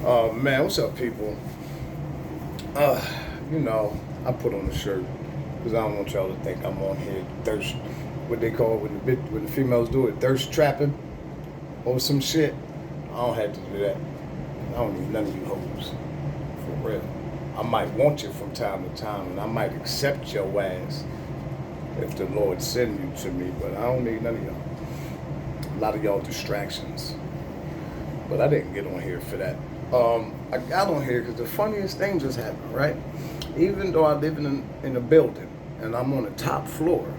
Man, what's up, people? Uh, I put on a shirt because I don't want y'all to think I'm on here thirst. What they call when the females do it, thirst trapping or some shit. I don't have to do that. I don't need none of you hoes, for real. I might want you from time to time, and I might accept your ass if the Lord send you to me, but I don't need none of y'all. A lot of y'all distractions. But I didn't get on here for that. I got on here because the funniest thing just happened, right? Even though I live in a building and I'm on the top floor,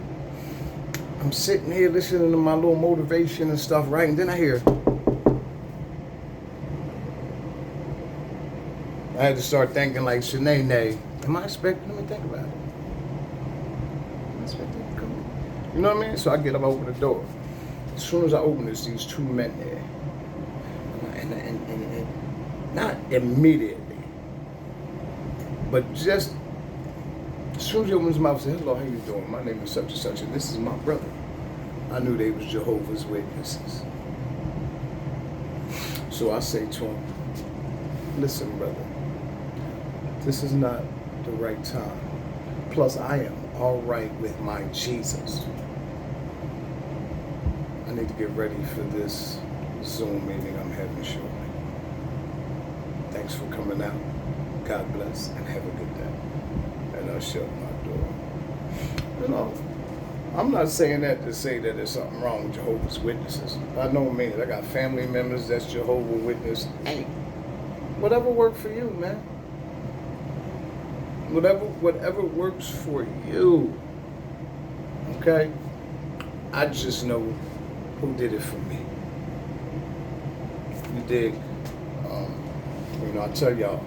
I'm sitting here listening to my little motivation and stuff, right? And then I had to start thinking like, Shanae, am I expecting them to think about it? Am I expecting them to come in? You know what I mean? So I get up, open the door. As soon as I open this, these two men there. And not immediately, but just as soon as he opens his mouth and said, "Hello, how you doing? My name is such and such, and this is my brother." I knew they was Jehovah's Witnesses. So I say to him, "Listen, brother, this is not the right time. Plus, I am all right with my Jesus. I need to get ready for this Zoom meeting I'm having shortly. Thanks for coming out. God bless and have a good day." And I shut my door. You know, I'm not saying that to say that there's something wrong with Jehovah's Witnesses. By no means. I got family members that's Jehovah's Witness. Hey, whatever works for you, man. Whatever works for you. Okay? I just know who did it for me. You dig? I tell y'all,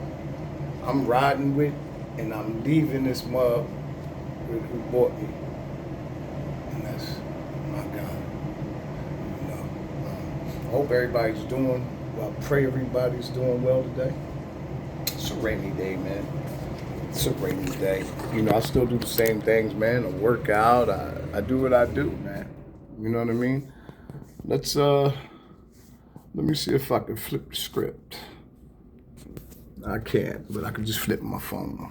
I'm riding with and I'm leaving this mug with who bought me. And that's my God. I hope everybody's doing well. I pray everybody's doing well today. It's a rainy day, man. It's a rainy day. I still do the same things, man. I work out. I do what I do, man. You know what I mean? Let me see if I can flip the script. I can't, but I can just flip my phone.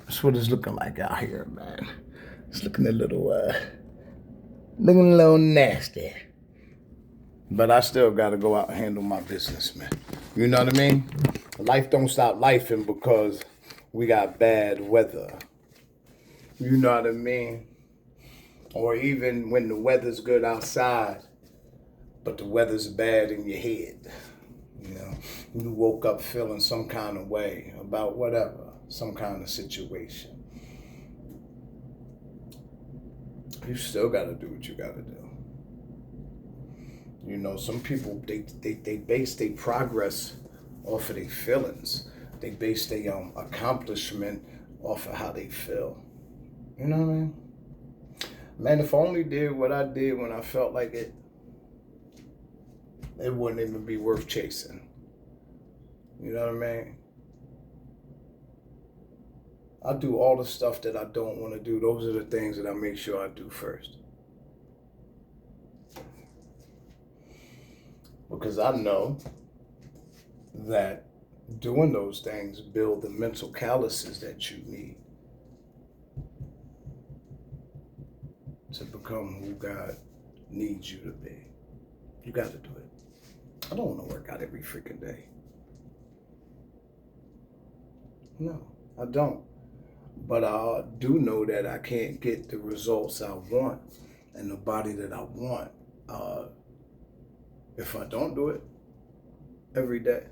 That's what it's looking like out here, man. It's looking looking a little nasty. But I still gotta go out and handle my business, man. You know what I mean? Life don't stop lifing because we got bad weather. You know what I mean? Or even when the weather's good outside, but the weather's bad in your head. You woke up feeling some kind of way about whatever, some kind of situation. You still got to do what you got to do. Some people, they base their progress off of their feelings. They base their accomplishment off of how they feel. You know what I mean? Man, if I only did what I did when I felt like it, it wouldn't even be worth chasing. You know what I mean? I do all the stuff that I don't want to do. Those are the things that I make sure I do first. Because I know that doing those things build the mental calluses that you need to become who God needs you to be. You got to do it. I don't want to work out every freaking day. No, I don't. But I do know that I can't get the results I want and the body that I want if I don't do it every day.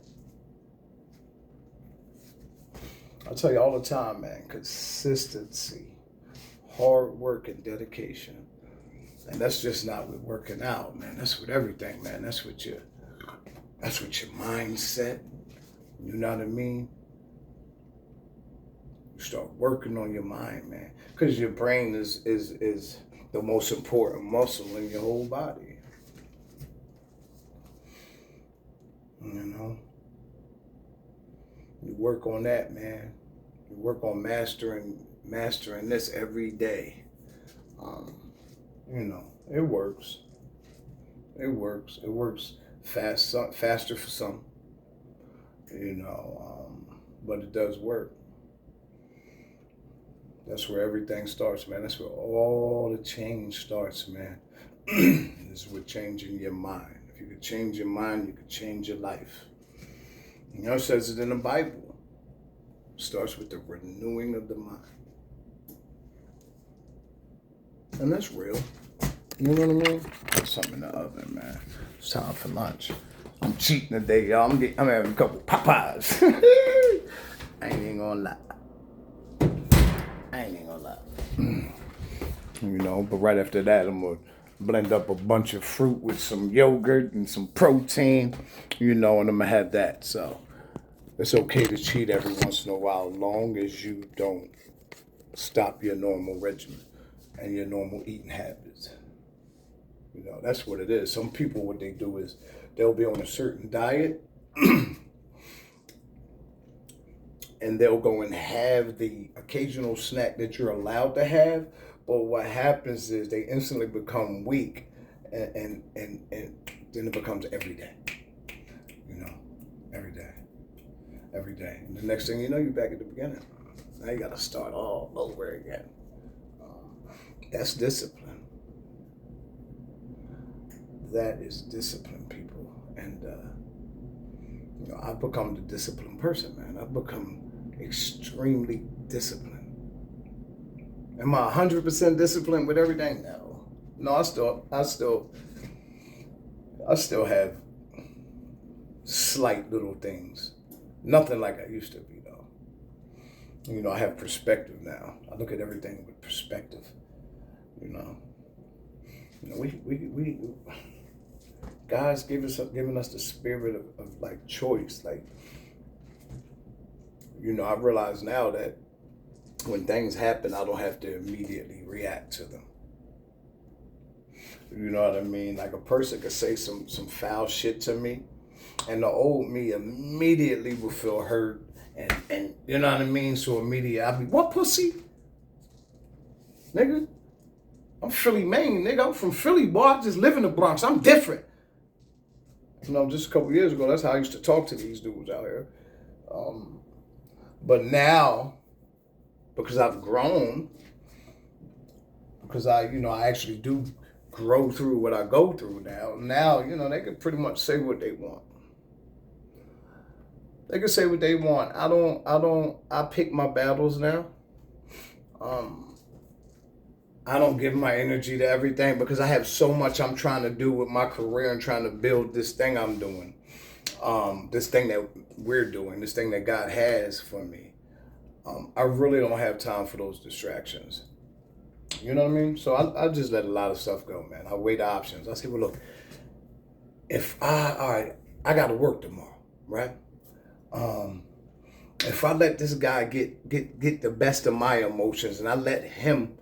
I tell you all the time, man, consistency, hard work, and dedication. And that's just not with working out, man. That's with everything, man. That's with your mindset. You know what I mean? You start working on your mind, man. Because your brain is the most important muscle in your whole body. You work on that, man. You work on mastering this every day. It works. It works. It works faster for some. but it does work. That's where everything starts, man. That's where all the change starts, man. Is with changing your mind. If you could change your mind, you could change your life. It says it in the Bible. It starts with the renewing of the mind. And that's real. You know what I mean? Put something in the oven, man. It's time for lunch. I'm cheating today, y'all. I'm having a couple Popeyes. I ain't even gonna lie. But right after that, I'm gonna blend up a bunch of fruit with some yogurt and some protein, and I'm gonna have that. So it's okay to cheat every once in a while, long as you don't stop your normal regimen and your normal eating habits. That's what it is. Some people, what they do is they'll be on a certain diet and they'll go and have the occasional snack that you're allowed to have. But what happens is they instantly become weak and then it becomes every day. Every day. And the next thing you know, you're back at the beginning. Now you got to start all over again. That's discipline. That is discipline, people. And, I've become the disciplined person, man. I've become extremely disciplined. Am I 100% disciplined with everything? No, I still have slight little things. Nothing like I used to be, though. I have perspective now. I look at everything with perspective. We God's given us the spirit of like choice. Like, I realize now that when things happen, I don't have to immediately react to them. You know what I mean? Like a person could say some foul shit to me, and the old me immediately will feel hurt, and you know what I mean? So immediately I'll be, what pussy? Nigga, I'm Maine, nigga. I'm from Philly, boy. I just live in the Bronx. I'm different. Just a couple years ago, that's how I used to talk to these dudes out here. But now, because I've grown, because I actually do grow through what I go through now, they can pretty much say what they want. They can say what they want. I pick my battles now. I don't give my energy to everything because I have so much I'm trying to do with my career and trying to build this thing I'm doing. This thing that we're doing, this thing that God has for me. I really don't have time for those distractions. You know what I mean? So I just let a lot of stuff go, man. I weigh the options. I say, well, look, I got to work tomorrow, right? If I let this guy get the best of my emotions and I let him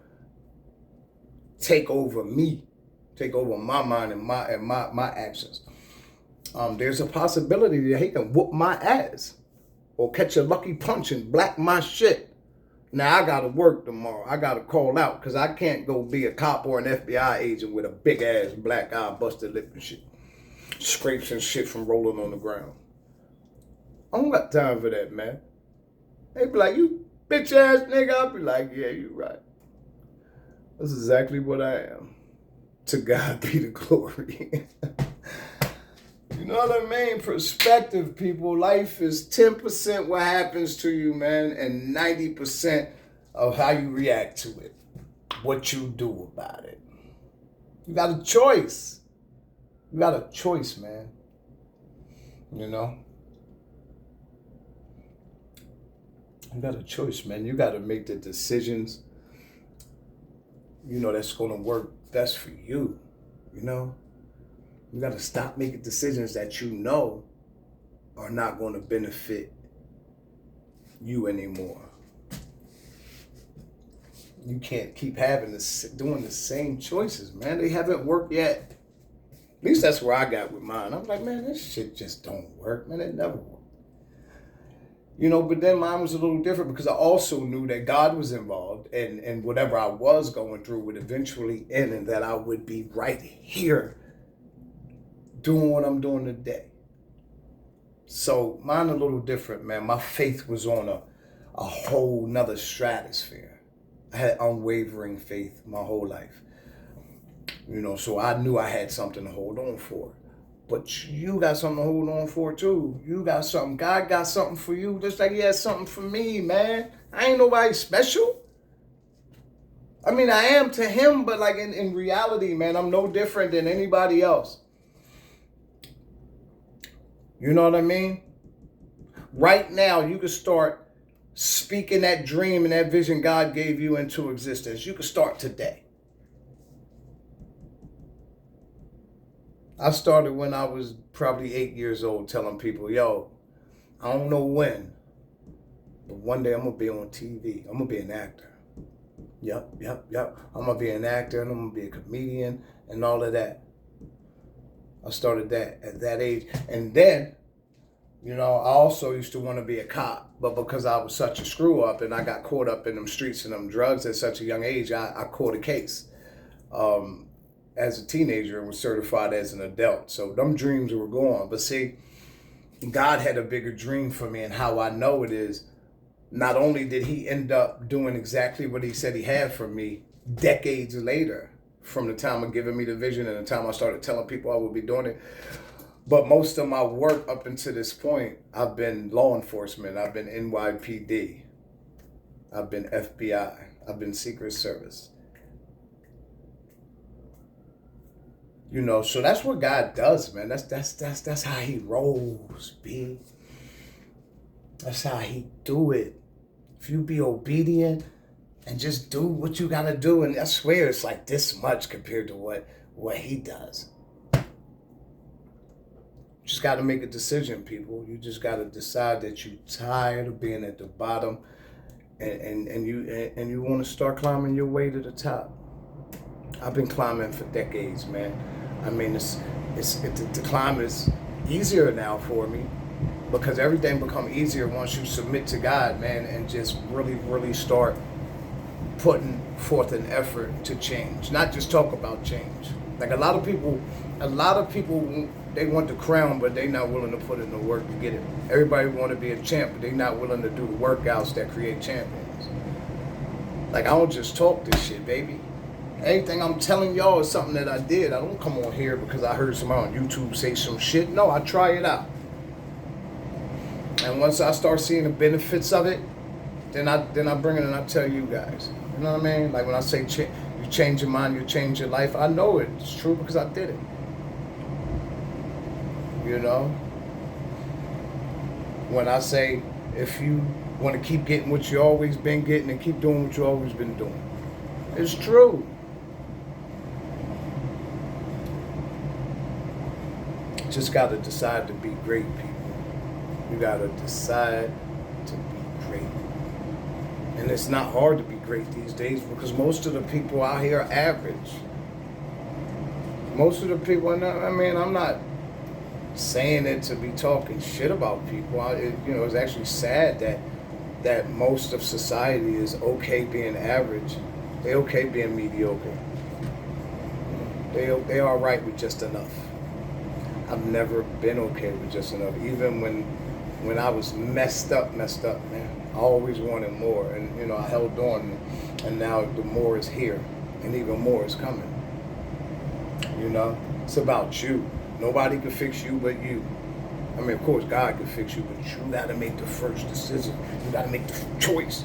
take over me, take over my mind and my actions, there's a possibility that he can whoop my ass or catch a lucky punch and black my shit. Now I gotta work tomorrow. I gotta call out because I can't go be a cop or an FBI agent with a big ass black eye, busted lip and shit, scrapes and shit from rolling on the ground. I don't got time for that, man. They be like, you bitch ass nigga. I'll be like, yeah, you right. That's exactly what I am. To God be the glory. You know what I mean? Perspective, people. Life is 10% what happens to you, man, and 90% of how you react to it. What you do about it. You got a choice. You got a choice, man. You got a choice, man. You got to make the decisions, that's going to work best for you, You got to stop making decisions that are not going to benefit you anymore. You can't keep doing the same choices, man. They haven't worked yet. At least that's where I got with mine. I'm like, man, this shit just don't work, man. It never worked. But then mine was a little different because I also knew that God was involved and whatever I was going through would eventually end and that I would be right here doing what I'm doing today. So mine a little different, man. My faith was on a whole nother stratosphere. I had unwavering faith my whole life. So I knew I had something to hold on for. But you got something to hold on for too. You got something. God got something for you, just like He has something for me, man. I ain't nobody special. I mean, I am to Him, but like in reality, man, I'm no different than anybody else. You know what I mean? Right now, you can start speaking that dream and that vision God gave you into existence. You can start today. I started when I was probably 8 years old telling people, yo, I don't know when, but one day I'm going to be on TV. I'm going to be an actor. Yep. I'm going to be an actor and I'm going to be a comedian and all of that. I started that at that age. And then, I also used to want to be a cop. But because I was such a screw up and I got caught up in them streets and them drugs at such a young age, I caught a case. As a teenager and was certified as an adult. So them dreams were gone. But see, God had a bigger dream for me, and how I know it is, not only did He end up doing exactly what He said He had for me decades later, from the time of giving me the vision and the time I started telling people I would be doing it, but most of my work up until this point, I've been law enforcement, I've been NYPD, I've been FBI, I've been Secret Service. So that's what God does, man. That's how He rolls, B. That's how He do it. If you be obedient and just do what you gotta do, and I swear it's like this much compared to what He does. You just gotta make a decision, people. You just gotta decide that you're tired of being at the bottom, and you want to start climbing your way to the top. I've been climbing for decades, man. I mean, the climb is easier now for me because everything becomes easier once you submit to God, man, and just really, really start putting forth an effort to change. Not just talk about change. Like a lot of people, they want the crown, but they're not willing to put in the work to get it. Everybody want to be a champ, but they're not willing to do the workouts that create champions. Like, I don't just talk this shit, baby. Anything I'm telling y'all is something that I did. I don't come on here because I heard somebody on YouTube say some shit. No, I try it out. And once I start seeing the benefits of it, then I bring it and I tell you guys. You know what I mean? Like when I say you change your mind, you change your life. I know it. It's true because I did it. When I say if you want to keep getting what you always been getting and keep doing what you always been doing, it's true. Just got to decide to be great, people. You got to decide to be great. And it's not hard to be great these days because most of the people out here are average. Most of the people, I'm not saying it to be talking shit about people. It's actually sad that most of society is okay being average. They okay being mediocre. They all right with just enough. I've never been okay with just enough. Even when I was messed up, man. I always wanted more, and I held on, and now the more is here, and even more is coming. It's about you. Nobody can fix you but you. I mean, of course, God can fix you, but you gotta make the first decision. You gotta make the choice.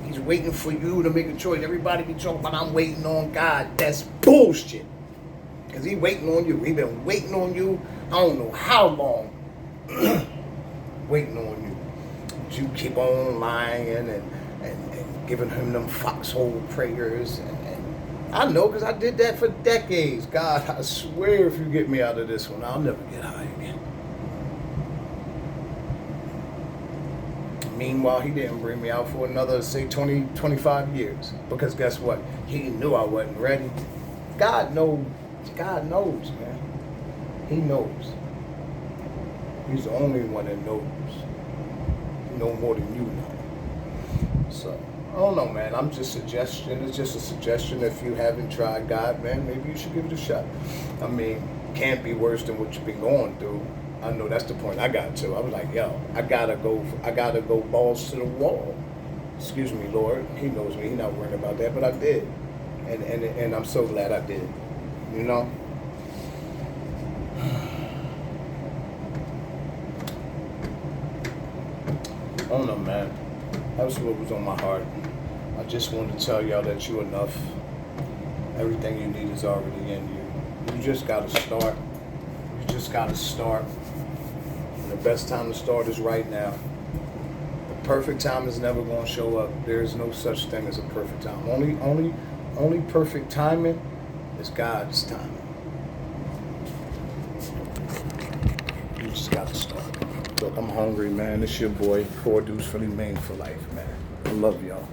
He's waiting for you to make a choice. Everybody be talking about I'm waiting on God. That's bullshit. Because He waiting on you. He been waiting on you. I don't know how long. Waiting on you. But you keep on lying and giving Him them foxhole prayers. And I know because I did that for decades. God, I swear if you get me out of this one, I'll never get high again. Meanwhile, He didn't bring me out for another, say, 20, 25 years. Because guess what? He knew I wasn't ready. God knows. God knows, man. He knows. He's the only one that knows. No more than you know. So, I don't know, man. It's just a suggestion. If you haven't tried God, man, maybe you should give it a shot. I mean, can't be worse than what you've been going through. I know that's the point I got to. I was like, yo, I gotta go balls to the wall. Excuse me, Lord. He knows me. He's not worried about that, but I did, and I'm so glad I did. You know. I don't know, man. That's what was on my heart. I just wanted to tell y'all that you're enough. Everything you need is already in you. You just gotta start. You just gotta start. And the best time to start is right now. The perfect time is never gonna show up. There is no such thing as a perfect time. Only perfect timing is God's timing. You just gotta start. Look, I'm hungry, man. It's your boy, 4 Deuce Philly Maine for life, man. I love y'all.